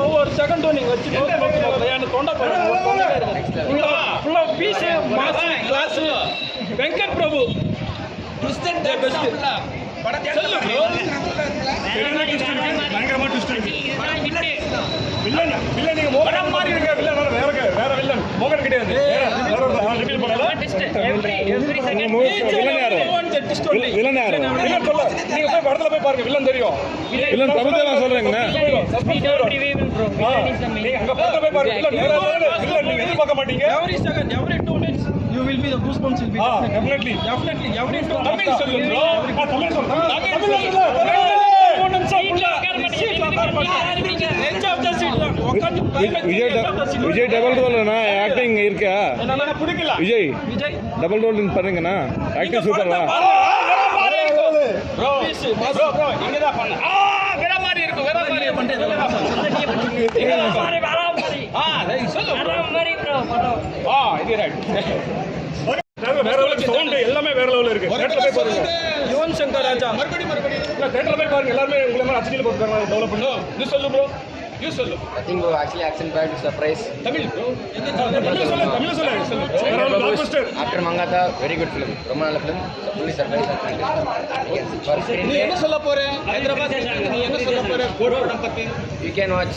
ஒவ்வொரு செகண்டும் நீங்க வச்சு தொண்டை ஃபுல்லா பீஸ் கிளாஸ் வெங்கட் பிரபு பயங்கரமா ட்விஸ்ட் இருக்கு. வில்லன் நீங்க மோகன் மாதிரி இருக்க வில்லன் வேற வில்லன் மோகன் கிடையாது. ரிவீல் பண்ணல. வில்லன் யாரு? வில்லன் சொல்ல. நீங்க போய் படத்துல போய் பாருங்க வில்லன் தெரியும். வில்லன் தமிழ்ல சொல்றீங்கண்ணா. நீங்க அங்க படத்துல போய் பாருங்க வில்லன் நீங்க எதிர்பார்க்க மாட்டீங்க. Every second, every 2 minutes you will be the goosebumps will be definitely every 2 Tamil சொல்லுங்க bro. தமிழ் சொல்லுங்க. விஜய் டபுள் ரோல்னா ஆக்டிங் இருக்கா? பிடிக்கல. விஜய் டபுள் ரோல் பாருங்கண்ணா, ஆக்டிங் சூப்பர்வா. ப்ரோ இங்க தான் பண்ண. வேற மாதிரி இருக்கு. வேற மாதிரி பண்றது. சொல்லு வேற மாதிரி ப்ரோ படம். இது ரைட். வேற லெவல் சவுண்ட் எல்லாமே வேற லெவல்ல இருக்கு. தியேட்டர்ல போய் பாருங்க. யுவன் சங்கர் ராஜா மறுபடியும் இல்ல தியேட்டர்ல போய் பாருங்க. எல்லாரும் உங்கள மாதிரி அச்சில போட்டுறாங்க. டெவலப் பண்ணு. நீ சொல்லு ப்ரோ. யூ சொல்லு. I think bro actually action packed surprise. Tamil bro. Tamil சொல்லு. blockbuster. After Mangata very good film. ரொம்ப நல்ல film. Fully surprise. நீ என்ன சொல்ல போற? ஹைதராபாத் நீ என்ன சொல்ல போற? கோட் படம் பத்தி You can watch.